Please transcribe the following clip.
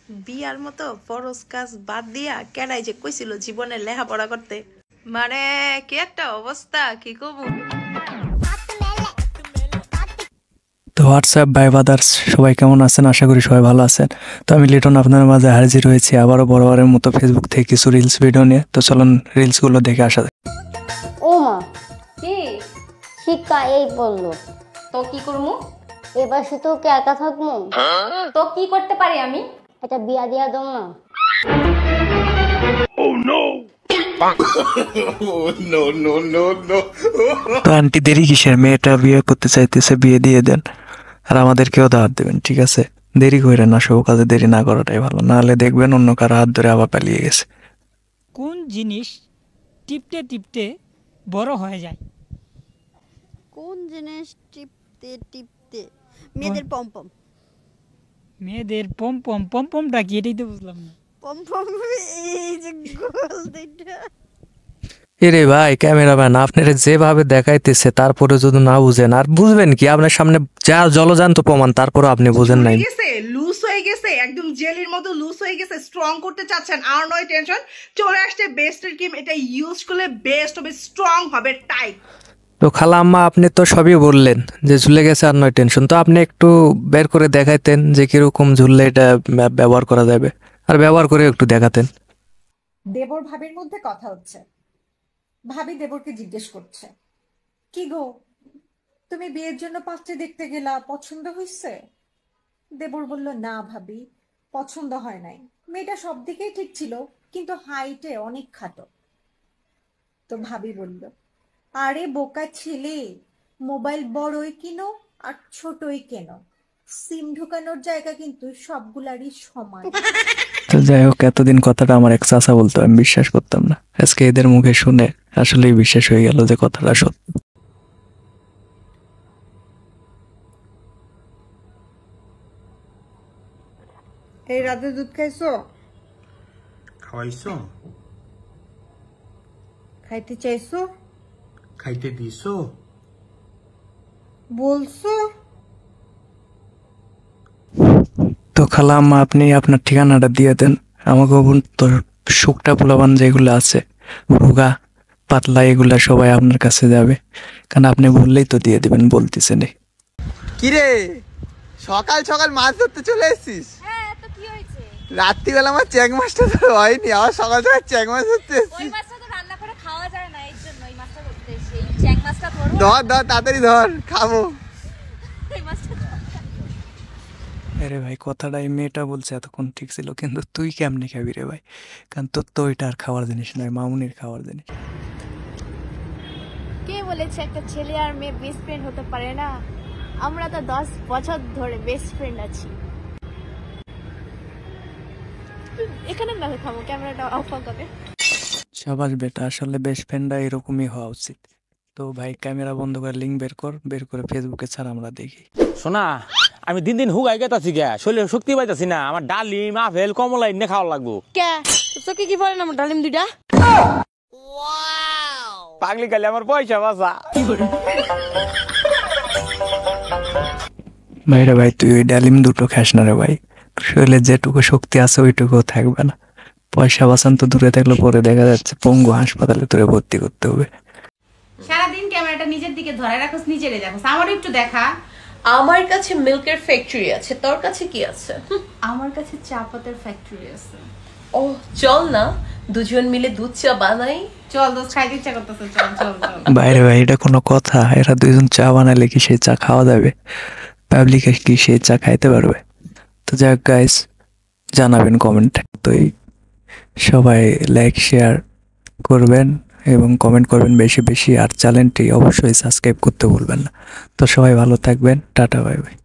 বিয়ার মতো ফরজ কাজ বাদ দিয়া কেডাই যে কইছিল জীবনে লেখাপড়া করতে, মানে কি একটা অবস্থা কি কব। তো হোয়াটসঅ্যাপ বাই বাদার্স, সবাই কেমন আছেন? আশা করি সবাই ভালো আছেন। তো আমি লিটন আপনার মাঝে হাজির হয়েছি আবারও বরাবরের মতো ফেসবুক থেকে কিছু রিলস ভিডিও নিয়ে। তো চলুন রিলসগুলো দেখে আসা যায়। ও মা, কি শিক্ষা এই বললো, তো কি করমু? এবার শুধু কি একা থাকবো? তো কি করতে পারি আমি? এটা বিয়া দিয়া দাও না। তো আন্টি দেরি কিসের? মেয়েটা বিয়ে করতে চাইতেছে, বিয়ে দিয়ে দেন আর আমাদেরকেও দাওয়াত দেবেন, ঠিক আছে? দেরি করেন না, সব কাজে দেরি না করাটাই ভালো, নাহলে দেখবেন অন্য কারো হাত ধরে আবার পালিয়ে গেছে। কোন জিনিস টিপতে টিপতে বড় হয়ে যায়? কোন জিনিস টিপতে টিপতে? মেয়েদের পমপম। মেয়েদের পম পমটা কি? এটাই তো বুঝলাম না। পমপম, এই যে গোল দুইটা। এরে ভাই ক্যামেরাম্যান, আপনারা যেভাবে দেখাইতেছে তারপরে যদি না বুঝেন, আর বুঝবেন কি? আপনার সামনে যা জলজান্ত প্রমাণ, তারপরে আপনি বুঝেন নাই। লুজ হয়ে গেছে, একদম জেলির মতো লুজ হয়ে গেছে। স্ট্রং করতে চাচ্ছেন, আর নয় টেনশন, চলে আসছে বেস্টের ক্রিম। এটা ইউজ করলে বেস্ট হবে, স্ট্রং হবে, টাইট। তো খালা আম্মা, আপনি তো সবই বললেন যে ঝুলে গেছে আর নয় টেনশন, তো আপনি একটু বের করে দেখাইতেন যে কিরকম ঝুললে এটা ব্যবহার করা যাবে, আর ব্যবহার করে একটু দেখাতেন। দেবর ভাবির মধ্যে কথা হচ্ছে, ভাবি দেবরকে জিজ্ঞেস করছে, কি গো তুমি বিয়ের জন্য পাত্রী দেখতে গেলা, পছন্দ হয়েছে? দেবর বলল, না ভাবি, পছন্দ হয় নাই। মেয়েটা সব দিকেই ঠিক ছিল, কিন্তু হাইটে অনেক খাটো। তো ভাবি বলল, আরে বোকা ছেলে, মোবাইল বড়ই কিনো আর ছোটই কেন, সিম ঢুকানোর জায়গা কিন্তু সবগুলারই সমান। তো যাই হোক, এতদিন কথাটা আমার এক চাচা বলতো, আমি বিশ্বাস করতাম না। আজকে এদের মুখে শুনে আসলেই বিশ্বাস হয়ে গেল যে কথাটা সত্য। এই রাতে দুধ খাইছো? খাওয়াইছো? খাইতে চাইছো? খাইতে দিছো? বলছো? তো খালা আম্মা, আপনি আপনার ঠিকানাটা দিয়ে দেন আমাকে। তো শুকটা পোলাপান যেগুলো আছে, ভুগা পাতলা, এগুলা সবাই আপনার কাছে যাবে, কারণ আপনি বললেই তো দিয়ে দিবেন, বলতেছেন। কিরে সকাল সকাল মাছ ধরতে চলে এসেছিস? হ্যাঁ, তো কি হয়েছে? রাত্রিবেলা আমার চ্যাং মাছটা তো হয়নি, আবার সকাল সকাল চ্যাং মাছ ধরতে ওই এসেছিস? মাছটা তো রান্না করে খাওয়া যায় না, এই জন্য ওই মাছটা ধরতে এসেছি। এই চ্যাং মাছটা ধরবো। ধর ধর তাড়াতাড়ি ধর, খাবো। এই মাছটা ধর। আরে ভাই, কথাটা এই মেয়েটা বলছে এতক্ষণ ঠিক ছিল, কিন্তু তুই কেমনি খাবি রে ভাই? কারণ তোর তো ওইটা আর খাওয়ার জিনিস নয়, মামুনির খাওয়ার জিনিস। কে বলেছে একটা ছেলে আর মেয়ে বেস্ট ফ্রেন্ড হতে পারে না? আমরা তো 10 বছর ধরে বেস্ট ফ্রেন্ড আছি। এখানে না খাবো, ক্যামেরাটা অফ করে। সাবাস বেটা, আসলে বেস্ট ফ্রেন্ডরা এরকমই হওয়া উচিত। তো ভাই ক্যামেরা বন্ধ করে লিঙ্ক বের করে ফেসবুকে ছাড়, আমরা দেখি। শোনা, আমি দিন দিন হুগাই গেতাছি গে, শরীরে শক্তি পাইতাছি না। আমার ডালিম, আপেল, কমলা এনে খাওয়া লাগবো। কে তোকে কি বলেন আমার ডালিম দুইটা? পাগলি কালে আমার পয়সা বাঁচা। ভাইরা ভাই, তুই ওই ডালিম দুটো খাস না রে ভাই, শরীরে যেটুকু শক্তি আছে ওইটুকু থাকবে না। পয়সা বাঁচান তো দূরে থাকলে পরে দেখা যাচ্ছে পঙ্গু হাসপাতালে তোরে ভর্তি করতে হবে। সারাদিন ক্যামেরাটা নিজের দিকে ধরে রাখোস, নিজেরে দেখোস, আমারও একটু দেখা। আমার কাছে মিল্কের ফ্যাক্টরি আছে, তোর কাছে কি আছে? আমার কাছে চা পাতার ফ্যাক্টরি আছে। ও চল না, দুজন মিলে দুধ চা বানাই। চল দোস্ত, খাইতে ইচ্ছা করতেছে, চল চল চল। বাইরে ভাই, এটা কোনো কথা? এরা দুইজন চা বানালে কি সেই চা খাওয়া যাবে? পাবলিকে কি সেই চা খাইতে পারবে? তো যাক গাইস, জানাবেন কমেন্ট। তো সবাই লাইক শেয়ার করবেন এবং কমেন্ট করবেন বেশি বেশি, আর চ্যানেলটি অবশ্যই সাবস্ক্রাইব করতে ভুলবেন না। তো সবাই ভালো থাকবেন, টাটা বাই বাই।